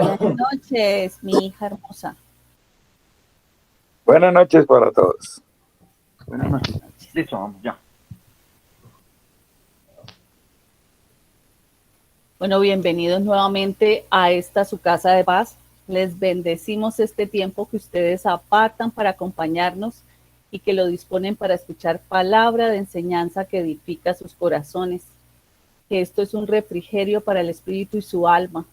Buenas noches, mi hija hermosa. Buenas noches para todos. Buenas noches. Listo, vamos, ya. Bueno, bienvenidos nuevamente a esta su casa de paz. Les bendecimos este tiempo que ustedes apartan para acompañarnos y que lo disponen para escuchar palabra de enseñanza que edifica sus corazones. Que esto es un refrigerio para el espíritu y su alma,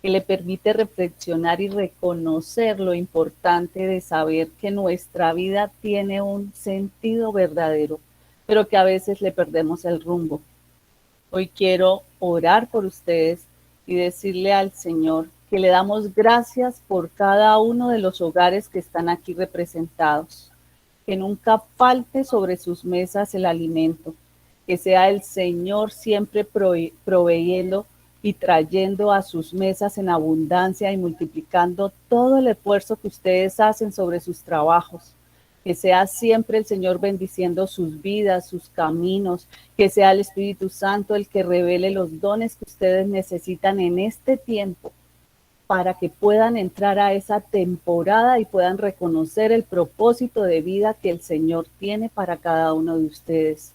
que le permite reflexionar y reconocer lo importante de saber que nuestra vida tiene un sentido verdadero, pero que a veces le perdemos el rumbo. Hoy quiero orar por ustedes y decirle al Señor que le damos gracias por cada uno de los hogares que están aquí representados, que nunca falte sobre sus mesas el alimento, que sea el Señor siempre proveyendo y trayendo a sus mesas en abundancia y multiplicando todo el esfuerzo que ustedes hacen sobre sus trabajos. Que sea siempre el Señor bendiciendo sus vidas, sus caminos, que sea el Espíritu Santo el que revele los dones que ustedes necesitan en este tiempo para que puedan entrar a esa temporada y puedan reconocer el propósito de vida que el Señor tiene para cada uno de ustedes.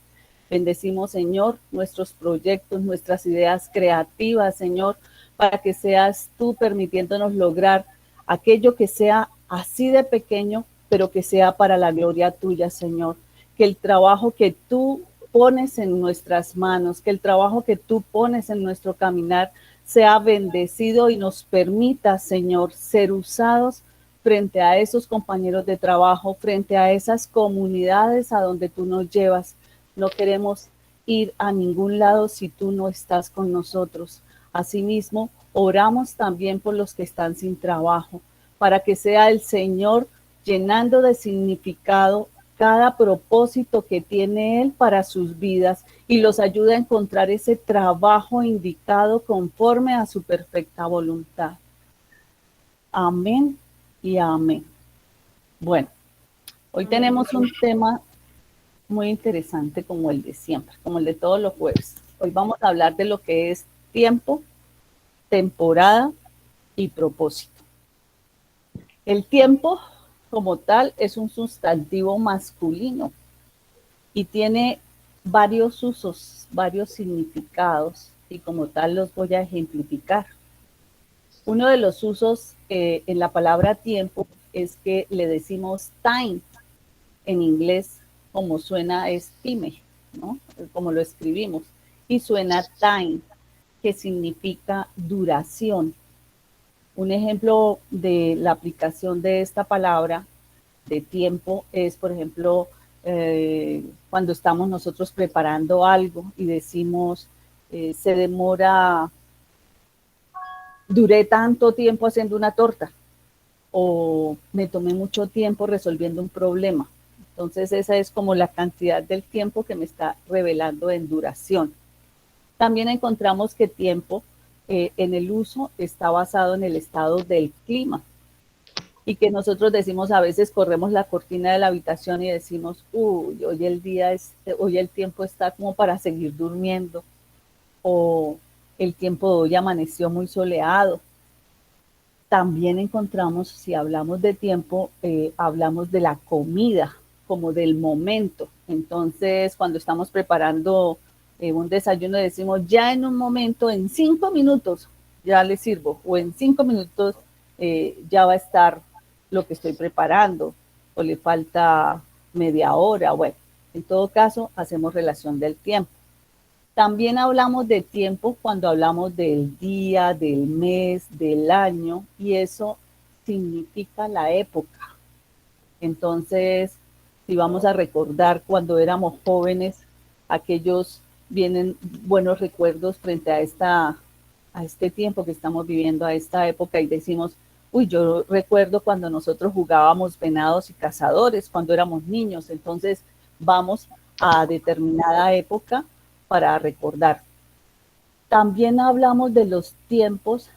Bendecimos, Señor, nuestros proyectos, nuestras ideas creativas, Señor, para que seas tú permitiéndonos lograr aquello que sea así de pequeño, pero que sea para la gloria tuya, Señor. Que el trabajo que tú pones en nuestras manos, que el trabajo que tú pones en nuestro caminar sea bendecido y nos permita, Señor, ser usados frente a esos compañeros de trabajo, frente a esas comunidades a donde tú nos llevas. No queremos ir a ningún lado si tú no estás con nosotros. Asimismo, oramos también por los que están sin trabajo, para que sea el Señor llenando de significado cada propósito que tiene Él para sus vidas y los ayude a encontrar ese trabajo indicado conforme a su perfecta voluntad. Amén y amén. Bueno, hoy tenemos un tema muy interesante como el de siempre, como el de todos los jueves. Hoy vamos a hablar de lo que es tiempo, temporada y propósito. El tiempo como tal es un sustantivo masculino y tiene varios usos, varios significados y como tal los voy a ejemplificar. Uno de los usos en la palabra tiempo es que le decimos time en inglés, como suena es time, ¿no? Como lo escribimos, y suena time, que significa duración. Un ejemplo de la aplicación de esta palabra de tiempo es, por ejemplo, cuando estamos nosotros preparando algo y decimos, se demora, duré tanto tiempo haciendo una torta o me tomé mucho tiempo resolviendo un problema. Entonces esa es como la cantidad del tiempo que me está revelando en duración. También encontramos que tiempo en el uso está basado en el estado del clima y que nosotros decimos a veces corremos la cortina de la habitación y decimos, uy, hoy el tiempo está como para seguir durmiendo o el tiempo de hoy amaneció muy soleado. También encontramos, si hablamos de tiempo, hablamos de la comida, como del momento. Entonces, cuando estamos preparando un desayuno, decimos, ya en un momento, en 5 minutos, ya le sirvo, o en 5 minutos ya va a estar lo que estoy preparando, o le falta media hora. Bueno, en todo caso, hacemos relación del tiempo. También hablamos de tiempo cuando hablamos del día, del mes, del año, y eso significa la época. Entonces, si vamos a recordar cuando éramos jóvenes, aquellos vienen buenos recuerdos frente a este tiempo que estamos viviendo, a esta época, y decimos, uy, yo recuerdo cuando nosotros jugábamos venados y cazadores, cuando éramos niños. Entonces, vamos a determinada época para recordar. También hablamos de los tiempos,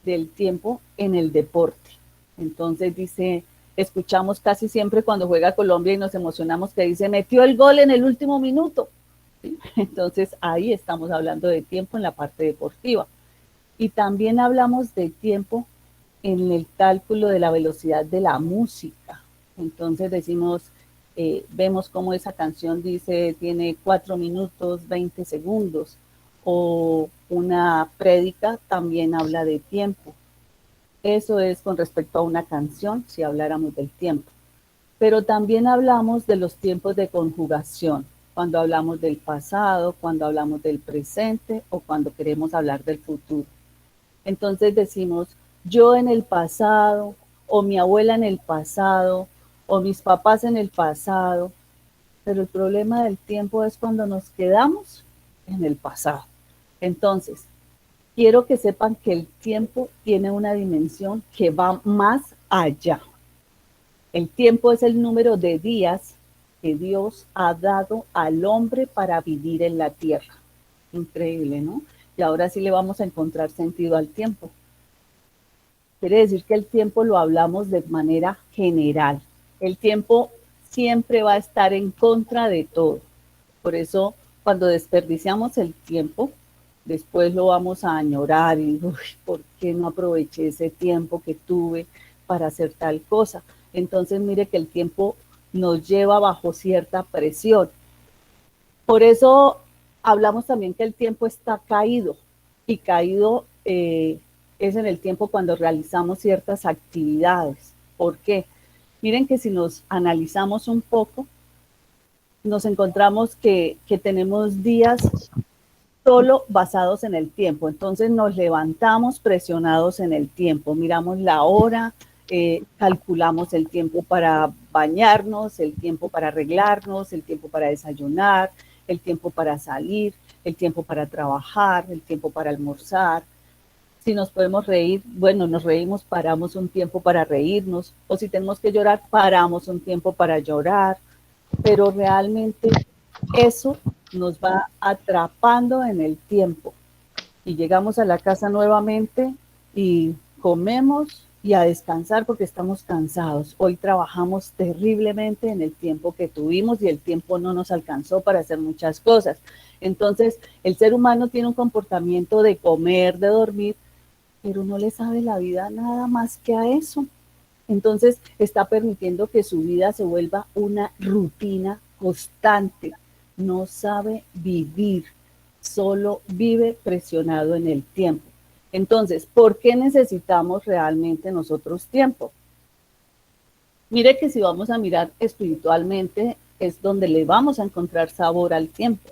del tiempo en el deporte. Entonces dice, escuchamos casi siempre cuando juega Colombia y nos emocionamos que dice, metió el gol en el último minuto. ¿Sí? Entonces ahí estamos hablando de tiempo en la parte deportiva. Y también hablamos de tiempo en el cálculo de la velocidad de la música. Entonces decimos, vemos cómo esa canción dice tiene 4 minutos 20 segundos, o una prédica también habla de tiempo. Eso es con respecto a una canción, si habláramos del tiempo. Pero también hablamos de los tiempos de conjugación, cuando hablamos del pasado, cuando hablamos del presente o cuando queremos hablar del futuro. Entonces decimos, yo en el pasado, o mi abuela en el pasado, o mis papás en el pasado, pero el problema del tiempo es cuando nos quedamos en el pasado. Entonces, quiero que sepan que el tiempo tiene una dimensión que va más allá. El tiempo es el número de días que Dios ha dado al hombre para vivir en la tierra. Increíble, ¿no? Y ahora sí le vamos a encontrar sentido al tiempo. Quiere decir que el tiempo lo hablamos de manera general. El tiempo siempre va a estar en contra de todo. Por eso, cuando desperdiciamos el tiempo, después lo vamos a añorar y, uy, ¿por qué no aproveché ese tiempo que tuve para hacer tal cosa? Entonces, mire que el tiempo nos lleva bajo cierta presión. Por eso hablamos también que el tiempo está caído, y caído es en el tiempo cuando realizamos ciertas actividades. ¿Por qué? Miren que si nos analizamos un poco, nos encontramos que tenemos días solo basados en el tiempo. Entonces nos levantamos presionados en el tiempo, miramos la hora, calculamos el tiempo para bañarnos, el tiempo para arreglarnos, el tiempo para desayunar, el tiempo para salir, el tiempo para trabajar, el tiempo para almorzar. Si nos podemos reír, bueno, nos reímos, paramos un tiempo para reírnos, o si tenemos que llorar, paramos un tiempo para llorar, pero realmente eso nos va atrapando en el tiempo. Y llegamos a la casa nuevamente y comemos y a descansar porque estamos cansados. Hoy trabajamos terriblemente en el tiempo que tuvimos y el tiempo no nos alcanzó para hacer muchas cosas. Entonces, el ser humano tiene un comportamiento de comer, de dormir, pero no le sabe la vida nada más que a eso. Entonces, está permitiendo que su vida se vuelva una rutina constante. No sabe vivir, solo vive presionado en el tiempo. Entonces, ¿por qué necesitamos realmente nosotros tiempo? Mire que si vamos a mirar espiritualmente, es donde le vamos a encontrar sabor al tiempo.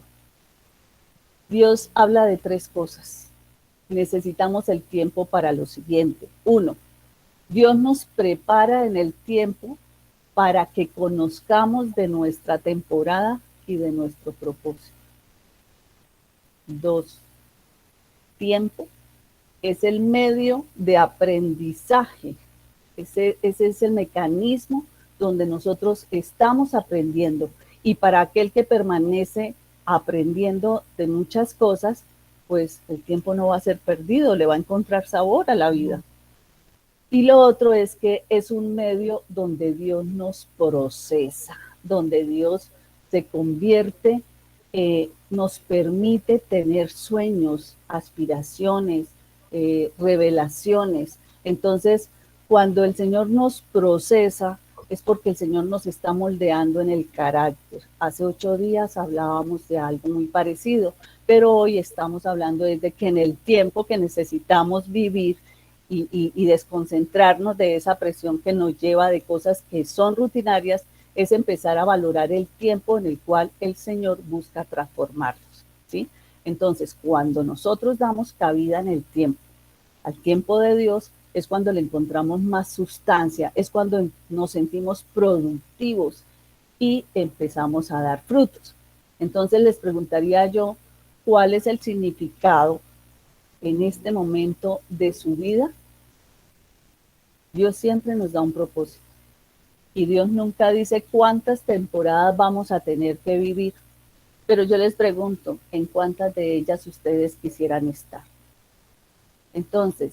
Dios habla de 3 cosas. Necesitamos el tiempo para lo siguiente. 1, Dios nos prepara en el tiempo para que conozcamos de nuestra temporada y de nuestro propósito. 2, tiempo es el medio de aprendizaje. Ese es el mecanismo donde nosotros estamos aprendiendo. Y para aquel que permanece aprendiendo de muchas cosas, pues el tiempo no va a ser perdido, le va a encontrar sabor a la vida. Y lo otro es que es un medio donde Dios nos procesa, donde Dios se convierte, nos permite tener sueños, aspiraciones, revelaciones. Entonces, cuando el Señor nos procesa, es porque el Señor nos está moldeando en el carácter. Hace 8 días hablábamos de algo muy parecido, pero hoy estamos hablando desde que en el tiempo que necesitamos vivir y desconcentrarnos de esa presión que nos lleva de cosas que son rutinarias, es empezar a valorar el tiempo en el cual el Señor busca transformarnos, ¿sí? Entonces, cuando nosotros damos cabida en el tiempo, al tiempo de Dios, es cuando le encontramos más sustancia, es cuando nos sentimos productivos y empezamos a dar frutos. Entonces les preguntaría yo, ¿cuál es el significado en este momento de su vida? Dios siempre nos da un propósito y Dios nunca dice cuántas temporadas vamos a tener que vivir, pero yo les pregunto, ¿en cuántas de ellas ustedes quisieran estar? Entonces,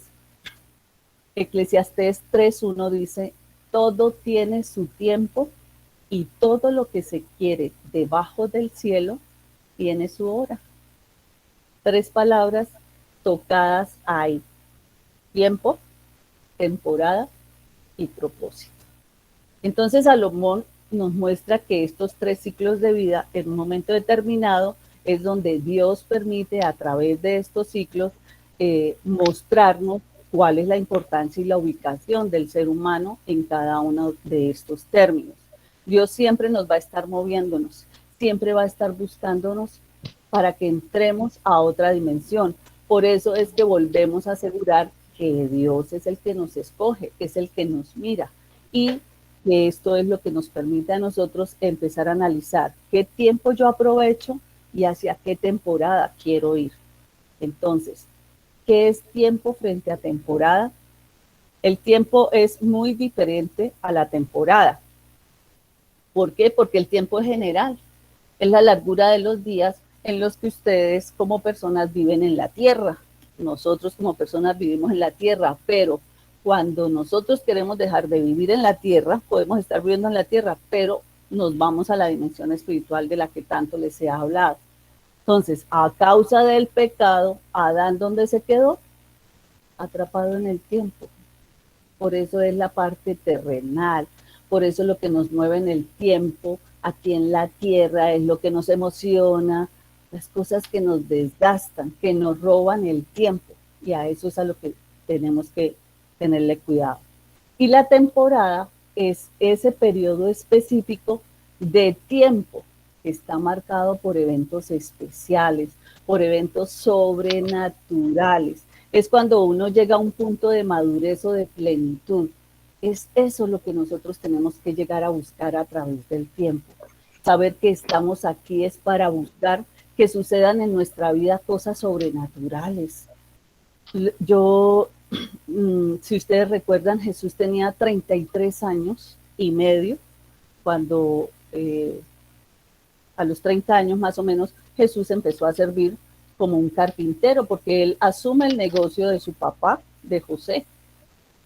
Eclesiastés 3:1 dice, todo tiene su tiempo y todo lo que se quiere debajo del cielo tiene su hora. 3 palabras tocadas ahí: tiempo, temporada y propósito. Entonces Salomón nos muestra que estos 3 ciclos de vida, en un momento determinado, es donde Dios permite a través de estos ciclos mostrarnos cuál es la importancia y la ubicación del ser humano en cada uno de estos términos. Dios siempre nos va a estar moviéndonos, siempre va a estar buscándonos para que entremos a otra dimensión. Por eso es que volvemos a asegurar que Dios es el que nos escoge, es el que nos mira, y que esto es lo que nos permite a nosotros empezar a analizar qué tiempo yo aprovecho y hacia qué temporada quiero ir. Entonces, ¿qué es tiempo frente a temporada? El tiempo es muy diferente a la temporada. ¿Por qué? Porque el tiempo es general, es la largura de los días en los que ustedes como personas viven en la tierra. Nosotros como personas vivimos en la tierra, pero cuando nosotros queremos dejar de vivir en la tierra, podemos estar viviendo en la tierra, pero nos vamos a la dimensión espiritual de la que tanto les he hablado. Entonces, a causa del pecado, Adán, ¿dónde se quedó? Atrapado en el tiempo. Por eso es la parte terrenal, por eso lo que nos mueve en el tiempo, aquí en la tierra, es lo que nos emociona, las cosas que nos desgastan, que nos roban el tiempo, y a eso es a lo que tenemos que tenerle cuidado. Y la temporada es ese periodo específico de tiempo que está marcado por eventos especiales, por eventos sobrenaturales. Es cuando uno llega a un punto de madurez o de plenitud. Es eso lo que nosotros tenemos que llegar a buscar a través del tiempo. Saber que estamos aquí es para buscar que sucedan en nuestra vida cosas sobrenaturales. Yo, si ustedes recuerdan, Jesús tenía 33 años y medio cuando a los 30 años más o menos Jesús empezó a servir como un carpintero, porque él asume el negocio de su papá, de José,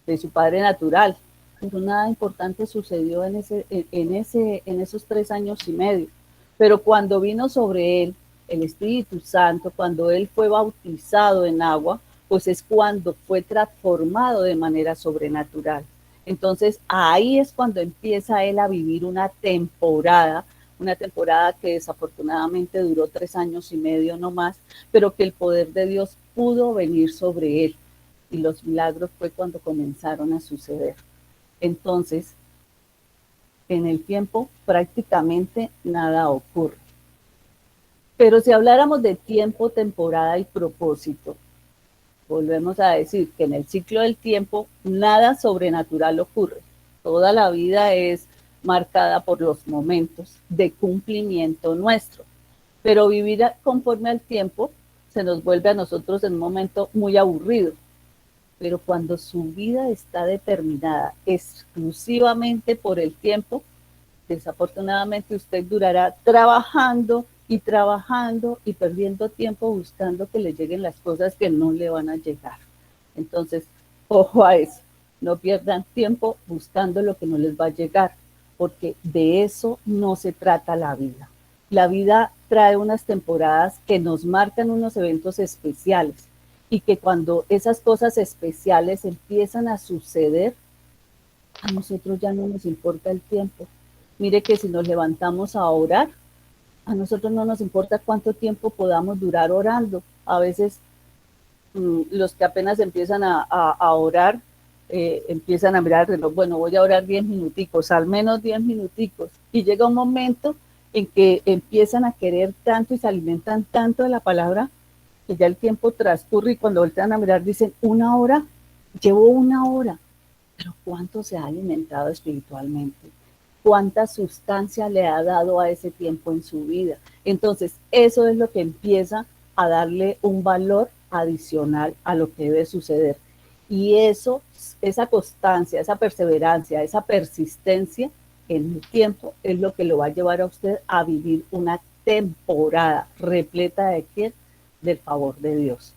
de su padre natural. Pero nada importante sucedió en esos 3 años y medio. Pero cuando vino sobre él el Espíritu Santo, cuando él fue bautizado en agua, pues es cuando fue transformado de manera sobrenatural. Entonces ahí es cuando empieza él a vivir una temporada que desafortunadamente duró 3 años y medio no más, pero que el poder de Dios pudo venir sobre él. Y los milagros fue cuando comenzaron a suceder. Entonces, en el tiempo prácticamente nada ocurre. Pero si habláramos de tiempo, temporada y propósito, volvemos a decir que en el ciclo del tiempo nada sobrenatural ocurre. Toda la vida es marcada por los momentos de cumplimiento nuestro. Pero vivir conforme al tiempo se nos vuelve a nosotros en un momento muy aburrido. Pero cuando su vida está determinada exclusivamente por el tiempo, desafortunadamente usted durará trabajando y trabajando y perdiendo tiempo buscando que le lleguen las cosas que no le van a llegar. Entonces, ojo a eso, no pierdan tiempo buscando lo que no les va a llegar, porque de eso no se trata la vida. La vida trae unas temporadas que nos marcan unos eventos especiales y que cuando esas cosas especiales empiezan a suceder, a nosotros ya no nos importa el tiempo. Mire que si nos levantamos a orar, a nosotros no nos importa cuánto tiempo podamos durar orando. A veces los que apenas empiezan a orar, empiezan a mirar el reloj, bueno, voy a orar 10 minuticos, al menos 10 minuticos. Y llega un momento en que empiezan a querer tanto y se alimentan tanto de la palabra, que ya el tiempo transcurre y cuando voltean a mirar dicen, 1 hora, llevo 1 hora. Pero ¿cuánto se ha alimentado espiritualmente? ¿Cuánta sustancia le ha dado a ese tiempo en su vida? Entonces, eso es lo que empieza a darle un valor adicional a lo que debe suceder. Y eso, esa constancia, esa perseverancia, esa persistencia en el tiempo es lo que lo va a llevar a usted a vivir una temporada repleta de ¿qué? Del favor de Dios.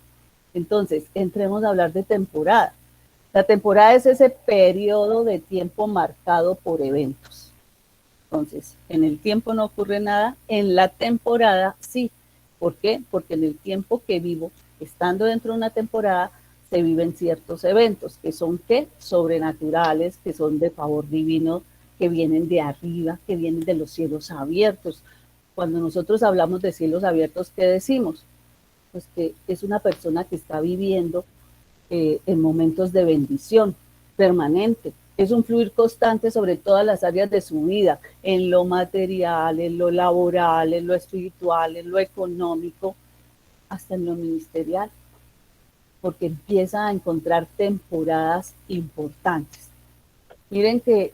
Entonces, entremos a hablar de temporada. La temporada es ese periodo de tiempo marcado por eventos. Entonces, en el tiempo no ocurre nada, en la temporada sí. ¿Por qué? Porque en el tiempo que vivo, estando dentro de una temporada, se viven ciertos eventos que son ¿qué? Sobrenaturales, que son de favor divino, que vienen de arriba, que vienen de los cielos abiertos. Cuando nosotros hablamos de cielos abiertos, ¿qué decimos? Pues que es una persona que está viviendo en momentos de bendición permanente. Es un fluir constante sobre todas las áreas de su vida, en lo material, en lo laboral, en lo espiritual, en lo económico, hasta en lo ministerial, porque empieza a encontrar temporadas importantes. Miren que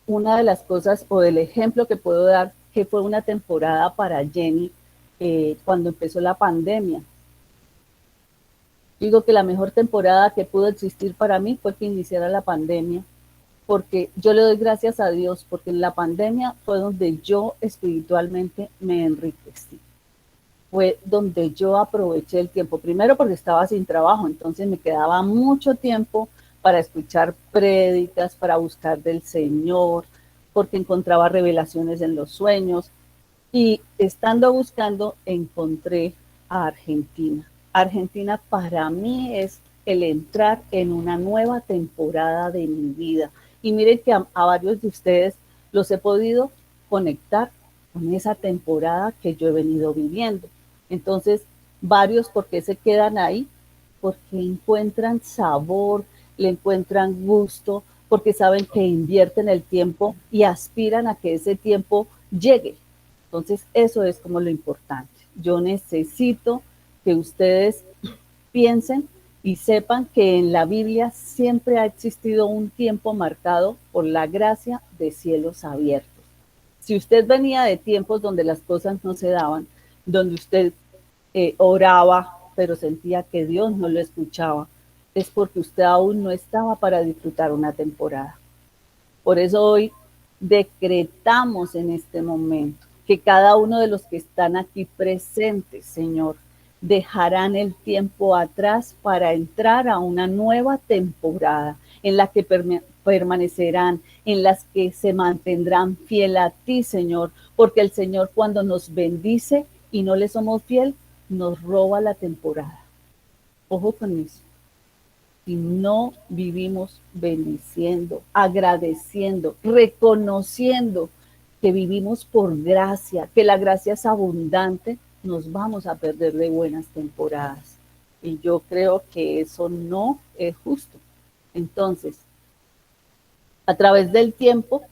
una de las cosas o del ejemplo que puedo dar, que fue una temporada para Jenny cuando empezó la pandemia. Digo que la mejor temporada que pudo existir para mí fue que iniciara la pandemia, porque yo le doy gracias a Dios, porque en la pandemia fue donde yo espiritualmente me enriquecí. Fue donde yo aproveché el tiempo, primero porque estaba sin trabajo, entonces me quedaba mucho tiempo para escuchar prédicas, para buscar del Señor, porque encontraba revelaciones en los sueños, y estando buscando encontré a Argentina. Argentina para mí es el entrar en una nueva temporada de mi vida. Y miren que a varios de ustedes los he podido conectar con esa temporada que yo he venido viviendo. Entonces, varios, ¿por qué se quedan ahí? Porque encuentran sabor, le encuentran gusto, porque saben que invierten el tiempo y aspiran a que ese tiempo llegue. Entonces, eso es como lo importante. Yo necesito que ustedes piensen y sepan que en la Biblia siempre ha existido un tiempo marcado por la gracia de cielos abiertos. Si usted venía de tiempos donde las cosas no se daban, donde usted oraba, pero sentía que Dios no lo escuchaba, es porque usted aún no estaba para disfrutar una temporada. Por eso hoy decretamos en este momento que cada uno de los que están aquí presentes, Señor, dejarán el tiempo atrás para entrar a una nueva temporada en la que permanecerán, en las que se mantendrán fiel a ti, Señor, porque el Señor cuando nos bendice y no le somos fiel, nos roba la temporada. Ojo con eso. Si no vivimos bendiciendo, agradeciendo, reconociendo que vivimos por gracia, que la gracia es abundante, nos vamos a perder de buenas temporadas. Y yo creo que eso no es justo. Entonces, a través del tiempo,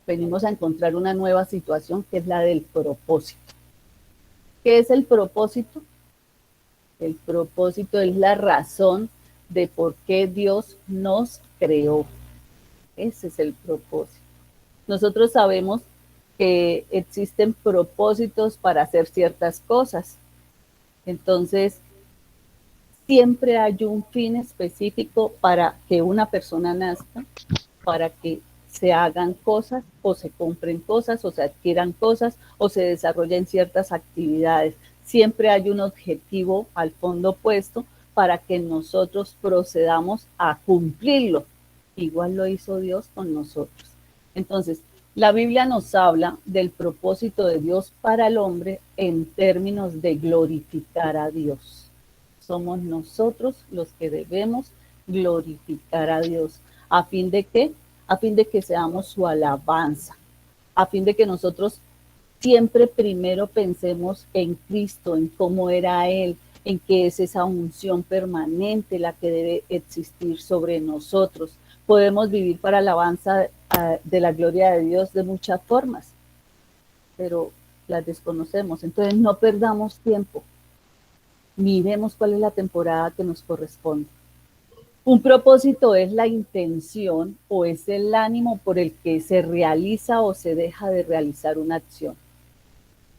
venimos a encontrar una nueva situación que es la del propósito. ¿Qué es el propósito? El propósito es la razón de por qué Dios nos creó. Ese es el propósito. Nosotros sabemos que existen propósitos para hacer ciertas cosas. Entonces, siempre hay un fin específico para que una persona nazca, para que se hagan cosas o se compren cosas o se adquieran cosas o se desarrollen ciertas actividades. Siempre hay un objetivo al fondo puesto para que nosotros procedamos a cumplirlo. Igual lo hizo Dios con nosotros. Entonces, la Biblia nos habla del propósito de Dios para el hombre en términos de glorificar a Dios. Somos nosotros los que debemos glorificar a Dios. ¿A fin de qué? A fin de que seamos su alabanza. A fin de que nosotros siempre primero pensemos en Cristo, en cómo era Él, en que es esa unción permanente la que debe existir sobre nosotros. Podemos vivir para alabanza de la gloria de Dios de muchas formas, pero las desconocemos. Entonces no perdamos tiempo. Miremos cuál es la temporada que nos corresponde. Un propósito es la intención o es el ánimo por el que se realiza o se deja de realizar una acción.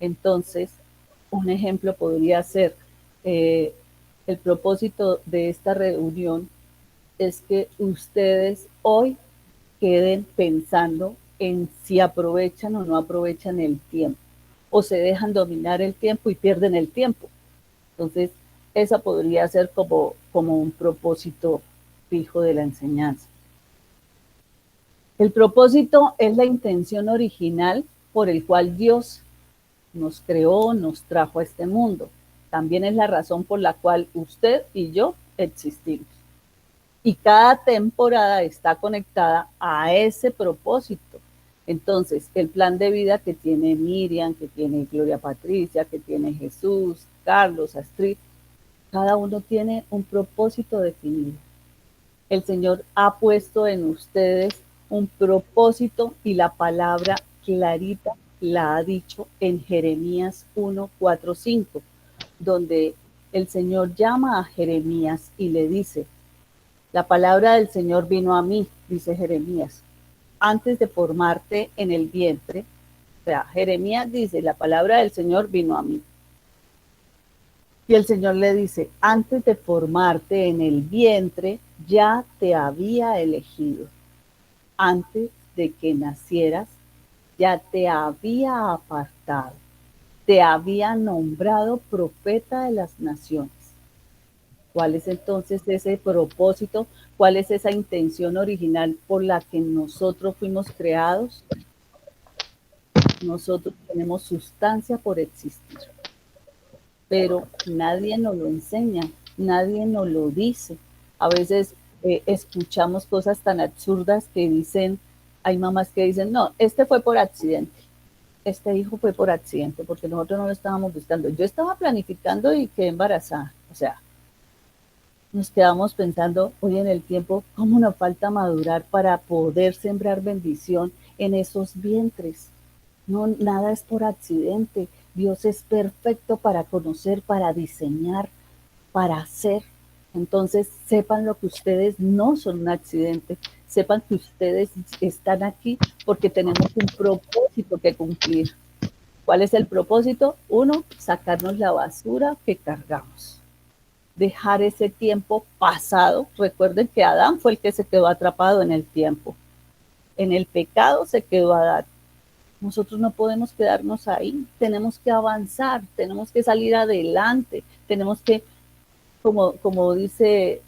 Entonces, un ejemplo podría ser, el propósito de esta reunión es que ustedes hoy queden pensando en si aprovechan o no aprovechan el tiempo, o se dejan dominar el tiempo y pierden el tiempo. Entonces, esa podría ser como un propósito fijo de la enseñanza. El propósito es la intención original por el cual Dios nos creó, nos trajo a este mundo. También es la razón por la cual usted y yo existimos. Y cada temporada está conectada a ese propósito. Entonces, el plan de vida que tiene Miriam, que tiene Gloria Patricia, que tiene Jesús, Carlos, Astrid, cada uno tiene un propósito definido. El Señor ha puesto en ustedes un propósito y la palabra clarita la ha dicho en Jeremías 1, 4, 5, donde el Señor llama a Jeremías y le dice, la palabra del Señor vino a mí, dice Jeremías, antes de formarte en el vientre. O sea, Jeremías dice, la palabra del Señor vino a mí. Y el Señor le dice, antes de formarte en el vientre, ya te había elegido. Antes de que nacieras, ya te había apartado. Te había nombrado profeta de las naciones. ¿Cuál es entonces ese propósito? ¿Cuál es esa intención original por la que nosotros fuimos creados? Nosotros tenemos sustancia por existir, pero nadie nos lo enseña, nadie nos lo dice. A veces escuchamos cosas tan absurdas que dicen, hay mamás que dicen, no, este fue por accidente, este hijo fue por accidente, porque nosotros no lo estábamos buscando. Yo estaba planificando y quedé embarazada. O sea, nos quedamos pensando hoy en el tiempo, cómo nos falta madurar para poder sembrar bendición en esos vientres. No, nada es por accidente. Dios es perfecto para conocer, para diseñar, para hacer. Entonces, sepan lo que ustedes no son un accidente. Sepan que ustedes están aquí porque tenemos un propósito que cumplir. ¿Cuál es el propósito? Uno, sacarnos la basura que cargamos. Dejar ese tiempo pasado. Recuerden que Adán fue el que se quedó atrapado en el tiempo. En el pecado se quedó Adán. Nosotros no podemos quedarnos ahí, tenemos que avanzar, tenemos que salir adelante, tenemos que, como dice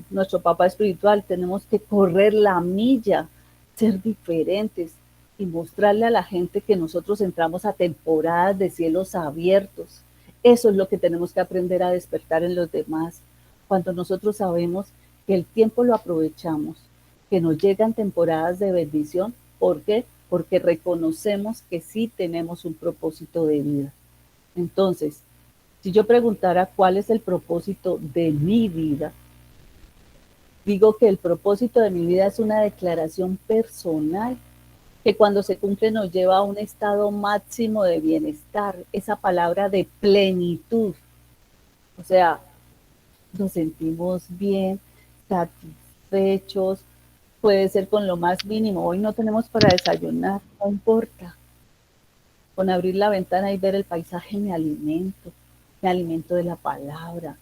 nuestro papá espiritual, tenemos que correr la milla, ser diferentes y mostrarle a la gente que nosotros entramos a temporadas de cielos abiertos. Eso es lo que tenemos que aprender a despertar en los demás. Cuando nosotros sabemos que el tiempo lo aprovechamos, que nos llegan temporadas de bendición, ¿por qué? Porque reconocemos que sí tenemos un propósito de vida. Entonces, si yo preguntara cuál es el propósito de mi vida, digo que el propósito de mi vida es una declaración personal que cuando se cumple nos lleva a un estado máximo de bienestar, esa palabra de plenitud. O sea, nos sentimos bien, satisfechos, puede ser con lo más mínimo. Hoy no tenemos para desayunar, no importa. Con abrir la ventana y ver el paisaje me alimento de la palabra.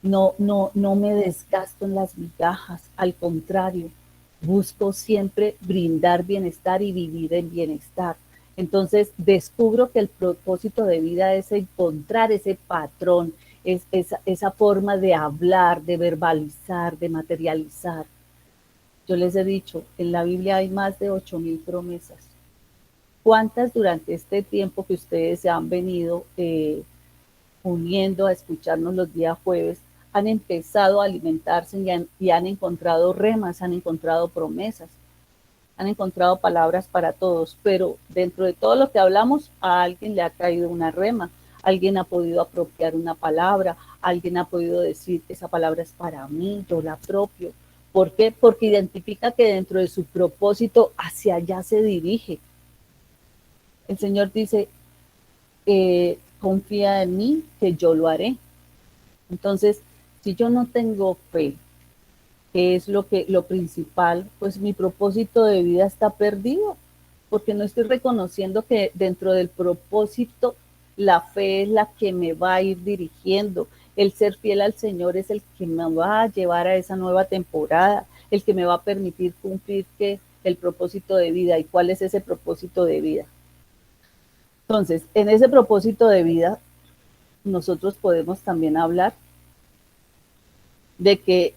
No me desgasto en las migajas, al contrario, busco siempre brindar bienestar y vivir en bienestar. Entonces descubro que el propósito de vida es encontrar ese patrón, esa forma de hablar, de verbalizar, de materializar. Yo les he dicho, en la Biblia hay más de 8,000 promesas. ¿Cuántas durante este tiempo que ustedes se han venido uniendo a escucharnos los días jueves han empezado a alimentarse y han encontrado remas, han encontrado promesas, han encontrado palabras para todos? Pero dentro de todo lo que hablamos, a alguien le ha caído una rema, alguien ha podido apropiar una palabra, alguien ha podido decir, esa palabra es para mí, yo la apropio. ¿Por qué? Porque identifica que dentro de su propósito hacia allá se dirige. El Señor dice, confía en mí, que yo lo haré. Entonces, si yo no tengo fe, que es lo principal, pues mi propósito de vida está perdido, porque no estoy reconociendo que dentro del propósito la fe es la que me va a ir dirigiendo. El ser fiel al Señor es el que me va a llevar a esa nueva temporada, el que me va a permitir cumplir el propósito de vida. ¿Y cuál es ese propósito de vida? Entonces, en ese propósito de vida, nosotros podemos también hablar de que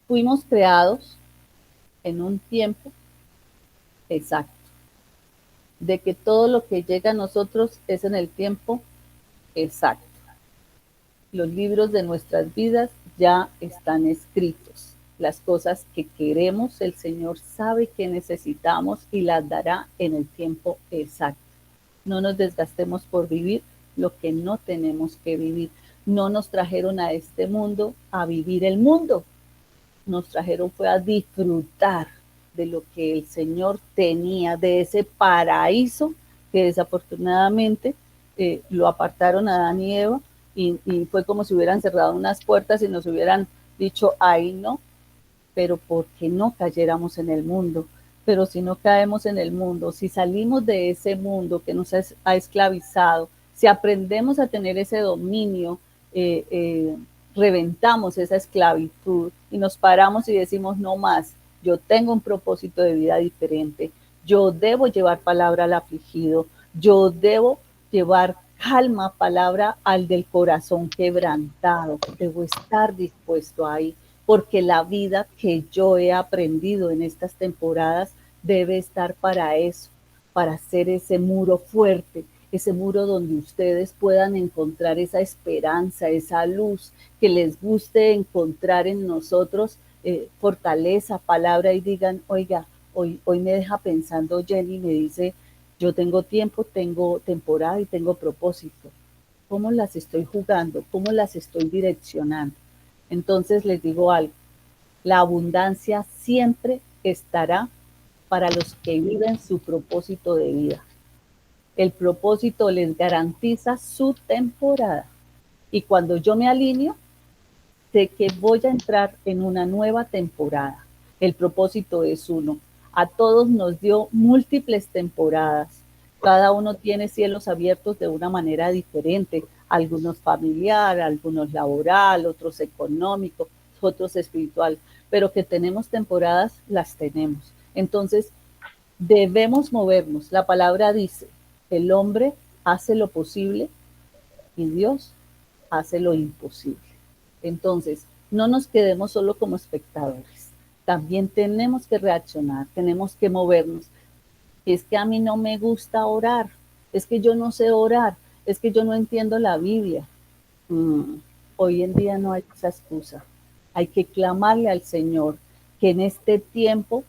fuimos creados en un tiempo exacto, de que todo lo que llega a nosotros es en el tiempo exacto. Los libros de nuestras vidas ya están escritos. las cosas que queremos, el Señor sabe que necesitamos y las dará en el tiempo exacto. No nos desgastemos por vivir lo que no tenemos que vivir. No nos trajeron a este mundo a vivir el mundo. Nos trajeron fue a disfrutar de lo que el Señor tenía, de ese paraíso que desafortunadamente lo apartaron a Adán y Eva y fue como si hubieran cerrado unas puertas y nos hubieran dicho, ahí no, pero porque no cayéramos en el mundo. Pero si no caemos en el mundo, si salimos de ese mundo que nos ha esclavizado, si aprendemos a tener ese dominio, eh, eh, reventamos esa esclavitud y nos paramos y decimos, no más, yo tengo un propósito de vida diferente, yo debo llevar palabra al afligido, yo debo llevar calma, palabra al del corazón quebrantado, debo estar dispuesto ahí porque la vida que yo he aprendido en estas temporadas debe estar para eso, para hacer ese muro fuerte, ese muro donde ustedes puedan encontrar esa esperanza, esa luz, que les guste encontrar en nosotros fortaleza, palabra y digan, oiga, hoy me deja pensando Jenny, me dice, yo tengo tiempo, tengo temporada y tengo propósito. ¿Cómo las estoy jugando? ¿Cómo las estoy direccionando? Entonces les digo algo, la abundancia siempre estará para los que viven su propósito de vida. El propósito les garantiza su temporada. Y cuando yo me alineo, sé que voy a entrar en una nueva temporada. El propósito es uno. A todos nos dio múltiples temporadas. Cada uno tiene cielos abiertos de una manera diferente. Algunos familiar, algunos laboral, otros económico, otros espiritual. Pero que tenemos temporadas, las tenemos. Entonces, debemos movernos. La palabra dice, el hombre hace lo posible y Dios hace lo imposible. Entonces, no nos quedemos solo como espectadores. También tenemos que reaccionar, tenemos que movernos. Es que a mí no me gusta orar, es que yo no sé orar, es que yo no entiendo la Biblia. Mm, Hoy en día no hay esa excusa. Hay que clamarle al Señor que en este tiempo,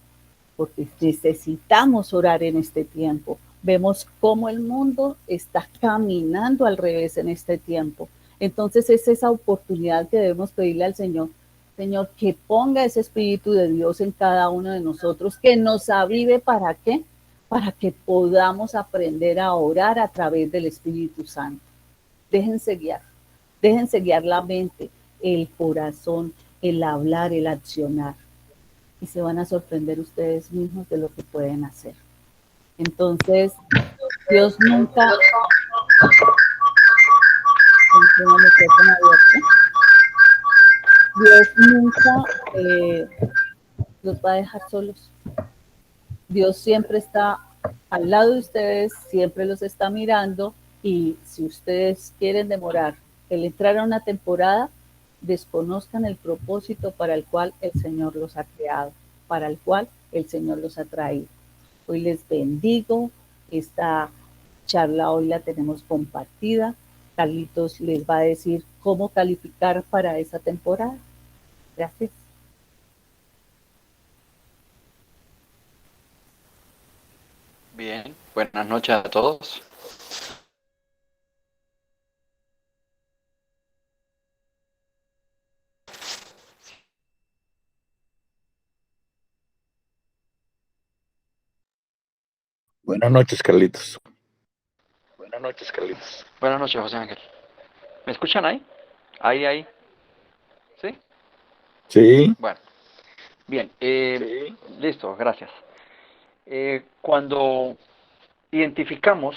porque necesitamos orar en este tiempo, vemos cómo el mundo está caminando al revés en este tiempo. Entonces es esa oportunidad que debemos pedirle al Señor, Señor, que ponga ese Espíritu de Dios en cada uno de nosotros, que nos avive para qué, para que podamos aprender a orar a través del Espíritu Santo. Déjense guiar, déjense guiar la mente, el corazón, el hablar, el accionar. Y se van a sorprender ustedes mismos de lo que pueden hacer. Entonces, Dios nunca, Dios nunca los va a dejar solos. Dios siempre está al lado de ustedes, siempre los está mirando y si ustedes quieren demorar el entrar a una temporada, desconozcan el propósito para el cual el Señor los ha creado, para el cual el Señor los ha traído. Hoy les bendigo, esta charla hoy la tenemos compartida. Carlitos les va a decir cómo calificar para esa temporada. Gracias. Bien, buenas noches a todos. Buenas noches, Carlitos. Buenas noches, Carlitos. Buenas noches, José Ángel. ¿Me escuchan ahí? Ahí. ¿Sí? Sí. Bueno, bien. Sí. Listo, gracias. Cuando identificamos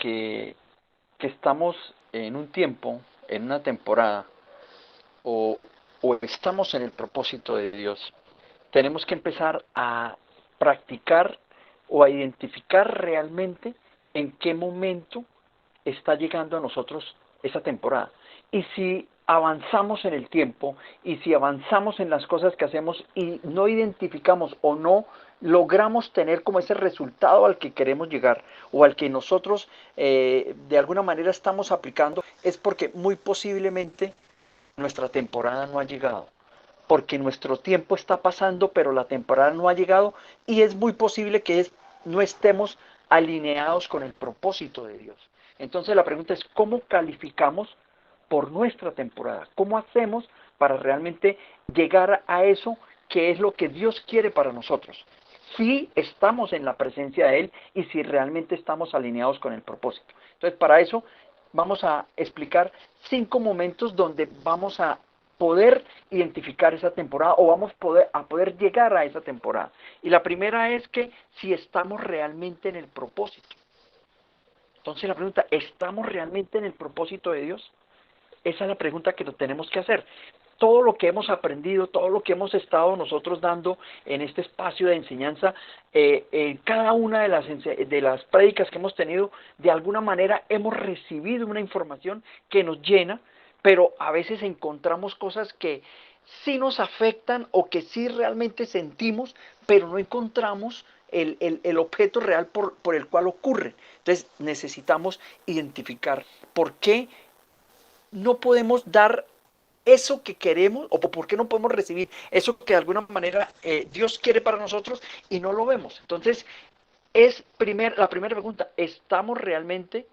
que, que estamos en un tiempo, en una temporada, o, o estamos en el propósito de Dios, tenemos que empezar a practicar o a identificar realmente en qué momento está llegando a nosotros esa temporada. Y si avanzamos en el tiempo y si avanzamos en las cosas que hacemos y no identificamos o no logramos tener como ese resultado al que queremos llegar o al que nosotros de alguna manera estamos aplicando, es porque muy posiblemente nuestra temporada no ha llegado. porque nuestro tiempo está pasando, pero la temporada no ha llegado y es muy posible que no estemos alineados con el propósito de Dios. Entonces la pregunta es, ¿cómo calificamos por nuestra temporada? ¿Cómo hacemos para realmente llegar a eso que es lo que Dios quiere para nosotros? Si estamos en la presencia de Él y si realmente estamos alineados con el propósito. Entonces, para eso vamos a explicar 5 momentos donde vamos a poder identificar esa temporada o vamos a poder llegar a esa temporada. Y la primera es que si estamos realmente en el propósito. Entonces la pregunta, ¿estamos realmente en el propósito de Dios? Esa es la pregunta que nos tenemos que hacer. Todo lo que hemos aprendido, todo lo que hemos estado nosotros dando en este espacio de enseñanza, cada una de las prédicas que hemos tenido, de alguna manera hemos recibido una información que nos llena, pero a veces encontramos cosas que sí nos afectan o que sí realmente sentimos, pero no encontramos el objeto real por el cual ocurre. Entonces necesitamos identificar por qué no podemos dar eso que queremos, o por qué no podemos recibir eso que de alguna manera Dios quiere para nosotros y no lo vemos. Entonces, la primera pregunta, ¿estamos realmente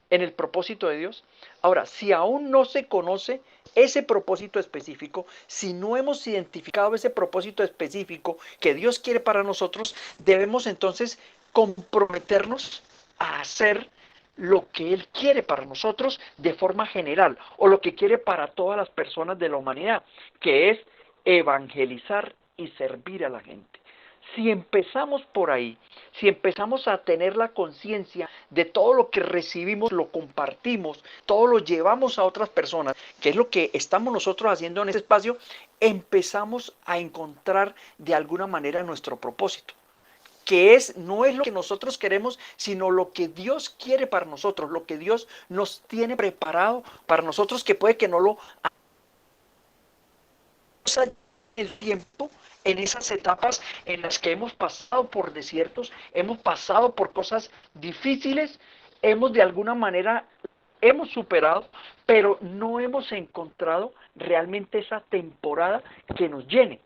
en el propósito de Dios? Ahora, si aún no se conoce ese propósito específico, si no hemos identificado ese propósito específico que Dios quiere para nosotros, debemos entonces comprometernos a hacer lo que Él quiere para nosotros de forma general, o lo que quiere para todas las personas de la humanidad, que es evangelizar y servir a la gente. Si empezamos por ahí, si empezamos a tener la conciencia de todo lo que recibimos, lo compartimos, todo lo llevamos a otras personas, que es lo que estamos nosotros haciendo en este espacio, empezamos a encontrar de alguna manera nuestro propósito, que no es lo que nosotros queremos, sino lo que Dios quiere para nosotros, lo que Dios nos tiene preparado para nosotros, que puede que no lo hagamos el tiempo, en esas etapas en las que hemos pasado por desiertos, hemos pasado por cosas difíciles, hemos de alguna manera, hemos superado, pero no hemos encontrado realmente esa temporada que nos llene.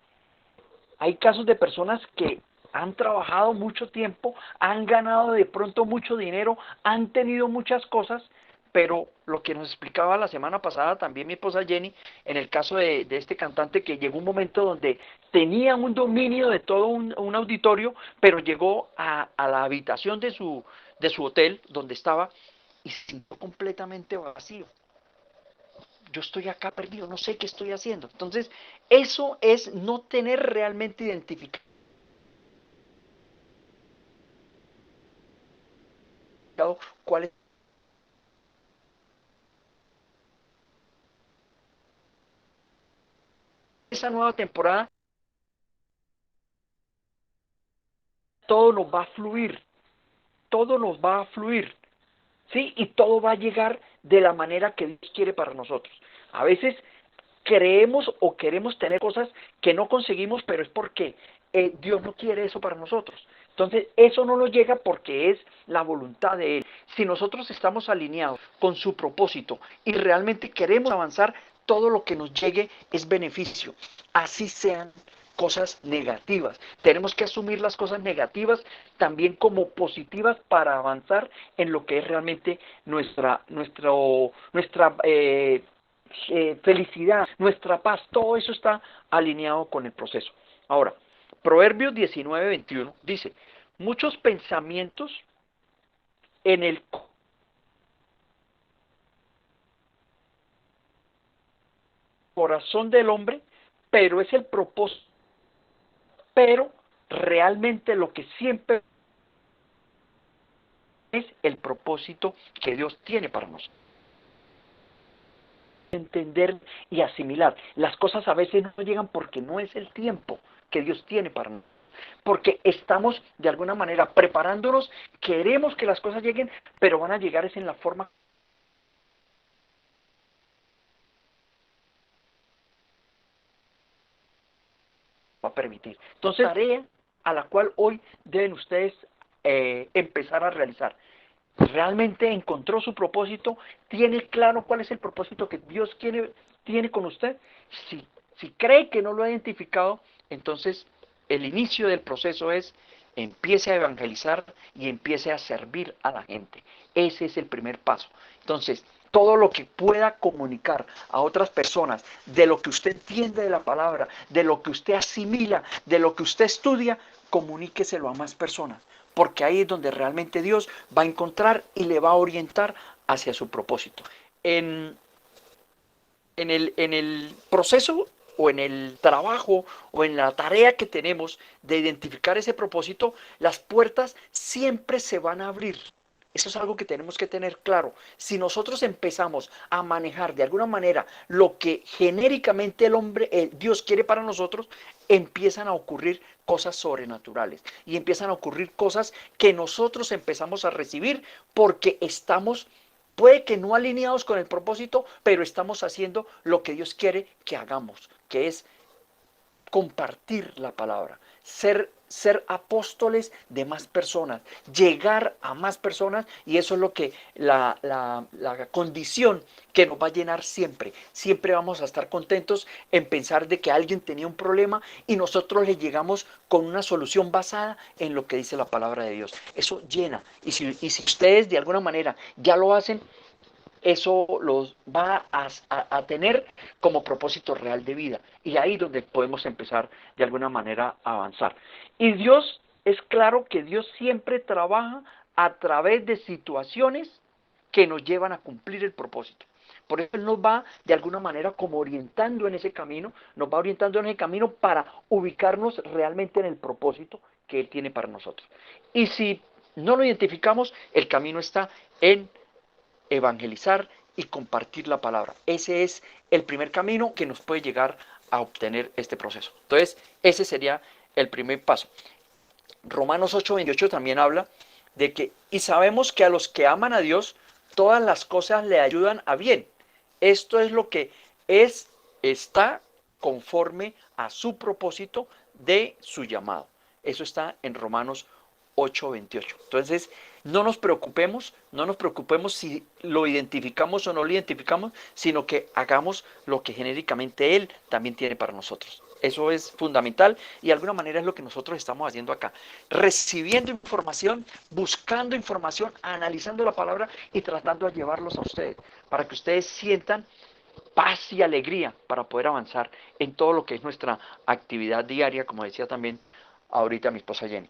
Hay casos de personas que han trabajado mucho tiempo, han ganado de pronto mucho dinero, han tenido muchas cosas, pero lo que nos explicaba la semana pasada también mi esposa Jenny, en el caso de este cantante, que llegó un momento donde tenía un dominio de todo un auditorio, pero llegó a la habitación de su hotel donde estaba y se sintió completamente vacío. Yo estoy acá perdido, no sé qué estoy haciendo. Entonces, eso es no tener realmente identificado cuál es esa nueva temporada. Todo nos va a fluir, todo nos va a fluir, ¿sí? Y todo va a llegar de la manera que Dios quiere para nosotros. A veces creemos o queremos tener cosas que no conseguimos, pero es porque Dios no quiere eso para nosotros. Entonces, eso no nos llega porque es la voluntad de Él. Si nosotros estamos alineados con su propósito y realmente queremos avanzar, todo lo que nos llegue es beneficio. Así sean cosas negativas. Tenemos que asumir las cosas negativas también como positivas para avanzar en lo que es realmente nuestra felicidad, nuestra paz. Todo eso está alineado con el proceso. Ahora, Proverbios 19:21 dice, muchos pensamientos en el corazón del hombre, pero es el propósito, pero realmente lo que siempre es el propósito que Dios tiene para nosotros. Entender y asimilar. Las cosas a veces no llegan porque no es el tiempo que Dios tiene para nosotros. Porque estamos de alguna manera preparándonos, queremos que las cosas lleguen, pero van a llegar es en la forma que va a permitir. Entonces, tarea a la cual hoy deben ustedes empezar a realizar. ¿Realmente encontró su propósito? ¿Tiene claro cuál es el propósito que Dios tiene con usted? Si cree que no lo ha identificado, entonces el inicio del proceso es empiece a evangelizar y empiece a servir a la gente. Ese es el primer paso. Entonces, todo lo que pueda comunicar a otras personas de lo que usted entiende de la palabra, de lo que usted asimila, de lo que usted estudia, comuníqueselo a más personas, porque ahí es donde realmente Dios va a encontrar y le va a orientar hacia su propósito. En el proceso o en el trabajo o en la tarea que tenemos de identificar ese propósito, las puertas siempre se van a abrir. Eso es algo que tenemos que tener claro. Si nosotros empezamos a manejar de alguna manera lo que genéricamente Dios quiere para nosotros, empiezan a ocurrir cosas sobrenaturales y empiezan a ocurrir cosas que nosotros empezamos a recibir porque estamos, puede que no alineados con el propósito, pero estamos haciendo lo que Dios quiere que hagamos, que es compartir la palabra, ser apóstoles de más personas, llegar a más personas, y eso es lo que la condición que nos va a llenar siempre. Siempre vamos a estar contentos en pensar de que alguien tenía un problema y nosotros le llegamos con una solución basada en lo que dice la palabra de Dios. Eso llena, y si ustedes de alguna manera ya lo hacen, eso los va a tener como propósito real de vida. Y ahí es donde podemos empezar de alguna manera a avanzar. Y Dios, es claro que Dios siempre trabaja a través de situaciones que nos llevan a cumplir el propósito. Por eso Él nos va de alguna manera como orientando en ese camino, nos va orientando en ese camino para ubicarnos realmente en el propósito que Él tiene para nosotros. Y si no lo identificamos, el camino está en evangelizar y compartir la palabra. Ese es el primer camino que nos puede llegar a obtener este proceso. Entonces, ese sería el primer paso. Romanos 8:28 también habla de que, y sabemos que a los que aman a Dios, todas las cosas le ayudan a bien. Esto es lo que está conforme a su propósito de su llamado. Eso está en Romanos 8:28. Entonces, no nos preocupemos si lo identificamos o no lo identificamos, sino que hagamos lo que genéricamente Él también tiene para nosotros. Eso es fundamental y de alguna manera es lo que nosotros estamos haciendo acá. Recibiendo información, buscando información, analizando la palabra y tratando de llevarlos a ustedes, para que ustedes sientan paz y alegría para poder avanzar en todo lo que es nuestra actividad diaria, como decía también ahorita mi esposa Jenny.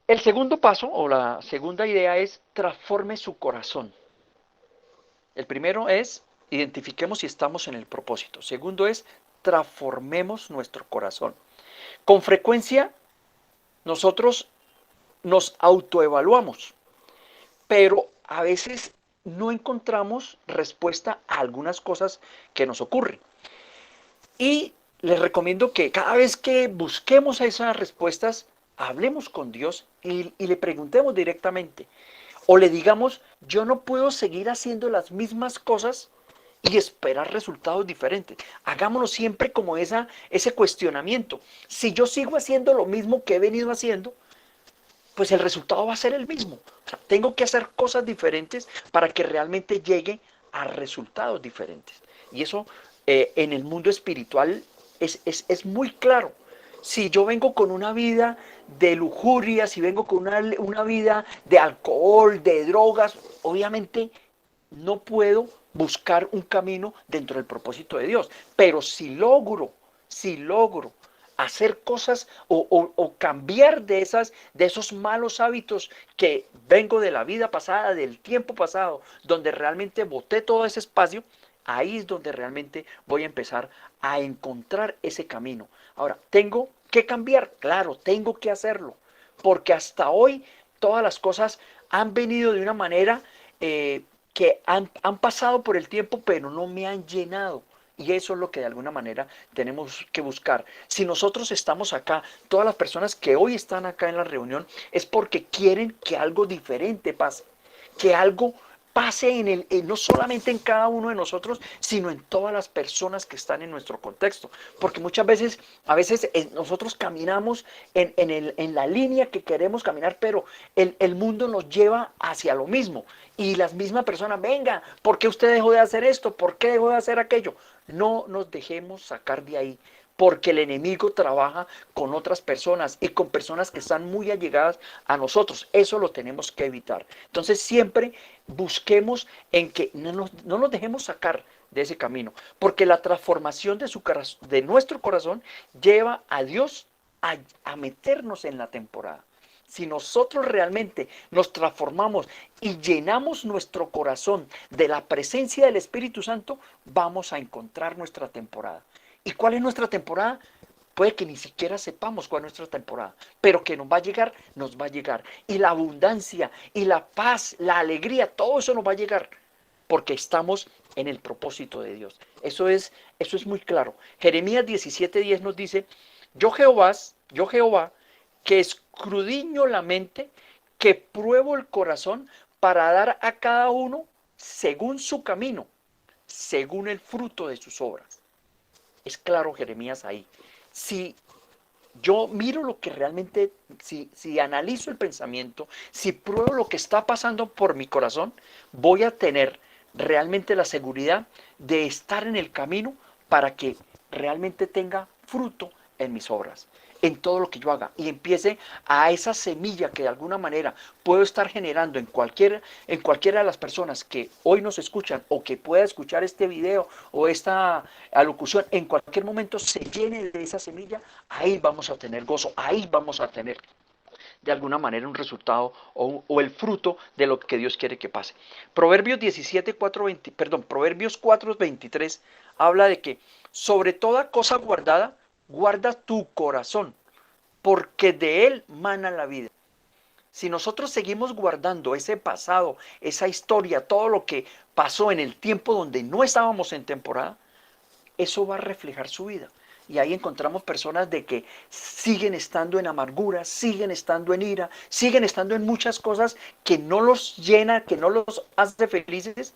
El segundo paso o la segunda idea es transforme su corazón. El primero es identifiquemos si estamos en el propósito. Segundo es transformemos nuestro corazón. Con frecuencia nosotros nos autoevaluamos, pero a veces no encontramos respuesta a algunas cosas que nos ocurren. Y les recomiendo que cada vez que busquemos esas respuestas, hablemos con Dios y le preguntemos directamente. O le digamos, yo no puedo seguir haciendo las mismas cosas y esperar resultados diferentes. Hagámonos siempre como ese cuestionamiento. Si yo sigo haciendo lo mismo que he venido haciendo, pues el resultado va a ser el mismo. O sea, tengo que hacer cosas diferentes para que realmente llegue a resultados diferentes. Y eso en el mundo espiritual es muy claro. Si yo vengo con una vida de lujuria, si vengo con una vida de alcohol, de drogas, obviamente no puedo buscar un camino dentro del propósito de Dios. Pero si logro hacer cosas o cambiar de esos malos hábitos que vengo de la vida pasada, del tiempo pasado, donde realmente boté todo ese espacio, ahí es donde realmente voy a empezar a encontrar ese camino. Ahora, ¿tengo que cambiar? Claro, tengo que hacerlo, porque hasta hoy todas las cosas han venido de una manera que han pasado por el tiempo, pero no me han llenado. Y eso es lo que de alguna manera tenemos que buscar. Si nosotros estamos acá, todas las personas que hoy están acá en la reunión, es porque quieren que algo diferente pase, que algo pase no solamente en cada uno de nosotros, sino en todas las personas que están en nuestro contexto. Porque muchas veces, nosotros caminamos en la línea que queremos caminar, pero el mundo nos lleva hacia lo mismo. Y las mismas personas, venga, ¿por qué usted dejó de hacer esto? ¿Por qué dejó de hacer aquello? No nos dejemos sacar de ahí, porque el enemigo trabaja con otras personas y con personas que están muy allegadas a nosotros. Eso lo tenemos que evitar. Entonces siempre busquemos en que no nos dejemos sacar de ese camino, porque la transformación de nuestro corazón lleva a Dios a meternos en la temporada. Si nosotros realmente nos transformamos y llenamos nuestro corazón de la presencia del Espíritu Santo, vamos a encontrar nuestra temporada. ¿Y cuál es nuestra temporada? Puede que ni siquiera sepamos cuál es nuestra temporada, pero que nos va a llegar, nos va a llegar. Y la abundancia, y la paz, la alegría, todo eso nos va a llegar, porque estamos en el propósito de Dios. Eso es muy claro. Jeremías 17:10 nos dice, yo Jehová, que escudriño la mente, que pruebo el corazón para dar a cada uno según su camino, según el fruto de sus obras. Es claro Jeremías ahí. Si yo miro lo que realmente, si analizo el pensamiento, si pruebo lo que está pasando por mi corazón, voy a tener realmente la seguridad de estar en el camino para que realmente tenga fruto en mis obras, en todo lo que yo haga, y empiece a esa semilla que de alguna manera puedo estar generando en cualquiera de las personas que hoy nos escuchan o que pueda escuchar este video o esta alocución, en cualquier momento se llene de esa semilla. Ahí vamos a tener gozo, ahí vamos a tener de alguna manera un resultado o el fruto de lo que Dios quiere que pase. Proverbios 4:23 habla de que sobre toda cosa guardada, guarda tu corazón, porque de él mana la vida. Si nosotros seguimos guardando ese pasado, esa historia, todo lo que pasó en el tiempo donde no estábamos en temporada, eso va a reflejar su vida. Y ahí encontramos personas de que siguen estando en amargura, siguen estando en ira, siguen estando en muchas cosas que no los llena, que no los hace felices.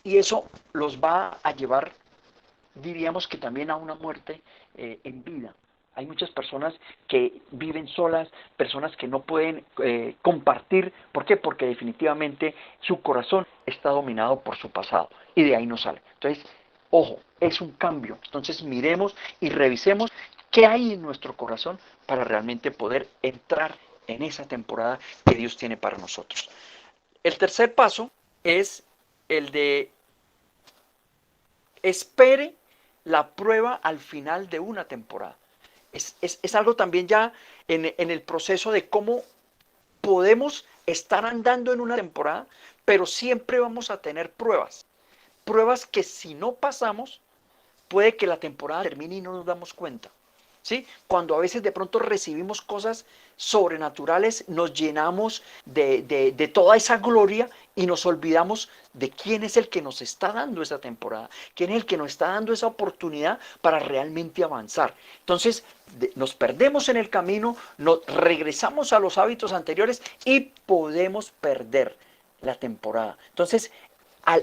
Y eso los va a llevar, diríamos que también a una muerte en vida. Hay muchas personas que viven solas, personas que no pueden compartir. ¿Por qué? Porque definitivamente su corazón está dominado por su pasado y de ahí no sale. Entonces, ojo, es un cambio. Entonces miremos y revisemos qué hay en nuestro corazón para realmente poder entrar en esa temporada que Dios tiene para nosotros. El tercer paso es el de espere la prueba al final de una temporada. Es algo también ya en el proceso de cómo podemos estar andando en una temporada, pero siempre vamos a tener pruebas. Pruebas que si no pasamos, puede que la temporada termine y no nos damos cuenta. ¿Sí? Cuando a veces de pronto recibimos cosas sobrenaturales, nos llenamos de toda esa gloria y nos olvidamos de quién es el que nos está dando esa temporada, quién es el que nos está dando esa oportunidad para realmente avanzar. Entonces nos perdemos en el camino, nos regresamos a los hábitos anteriores y podemos perder la temporada. Entonces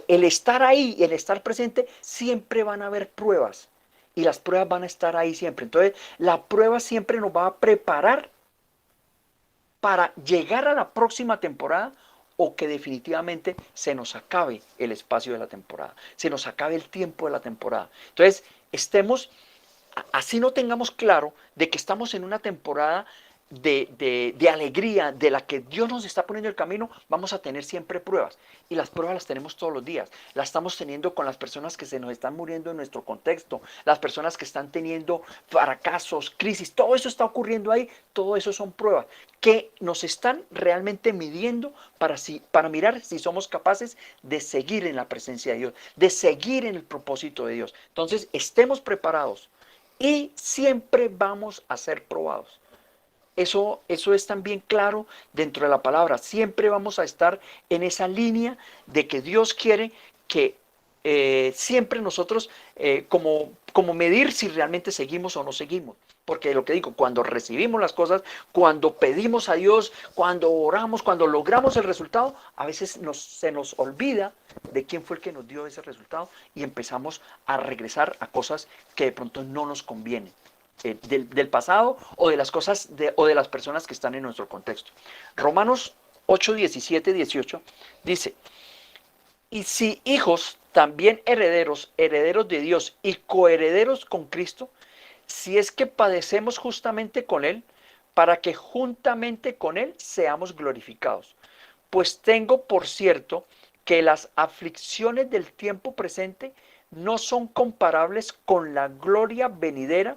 el estar ahí, el estar presente, siempre van a haber pruebas. Y las pruebas van a estar ahí siempre. Entonces, la prueba siempre nos va a preparar para llegar a la próxima temporada o que definitivamente se nos acabe el espacio de la temporada, se nos acabe el tiempo de la temporada. Entonces, así no tengamos claro de que estamos en una temporada de alegría, de la que Dios nos está poniendo el camino, vamos a tener siempre pruebas. Y las pruebas las tenemos todos los días. Las estamos teniendo con las personas que se nos están muriendo en nuestro contexto, las personas que están teniendo fracasos, crisis, todo eso está ocurriendo ahí, todo eso son pruebas que nos están realmente midiendo para mirar si somos capaces de seguir en la presencia de Dios, de seguir en el propósito de Dios. Entonces, estemos preparados y siempre vamos a ser probados. Eso es también claro dentro de la palabra. Siempre vamos a estar en esa línea de que Dios quiere que siempre nosotros como medir si realmente seguimos o no seguimos. Porque lo que digo, cuando recibimos las cosas, cuando pedimos a Dios, cuando oramos, cuando logramos el resultado, a veces se nos olvida de quién fue el que nos dio ese resultado y empezamos a regresar a cosas que de pronto no nos convienen. Del pasado o de las cosas o de las personas que están en nuestro contexto. Romanos 8, 17, 18 dice, y si hijos, también herederos, herederos de Dios y coherederos con Cristo, si es que padecemos justamente con Él, para que juntamente con Él seamos glorificados. Pues tengo por cierto que las aflicciones del tiempo presente no son comparables con la gloria venidera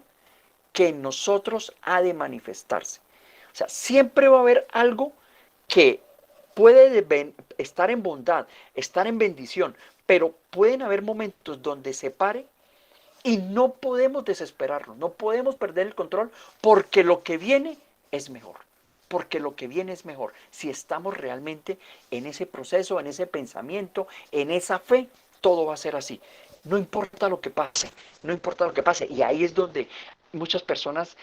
que en nosotros ha de manifestarse. O sea, siempre va a haber algo que puede estar en bondad, estar en bendición, pero pueden haber momentos donde se pare y no podemos desesperarnos, no podemos perder el control porque lo que viene es mejor. Porque lo que viene es mejor. Si estamos realmente en ese proceso, en ese pensamiento, en esa fe, todo va a ser así. No importa lo que pase, no importa lo que pase. Y ahí es donde muchas personas,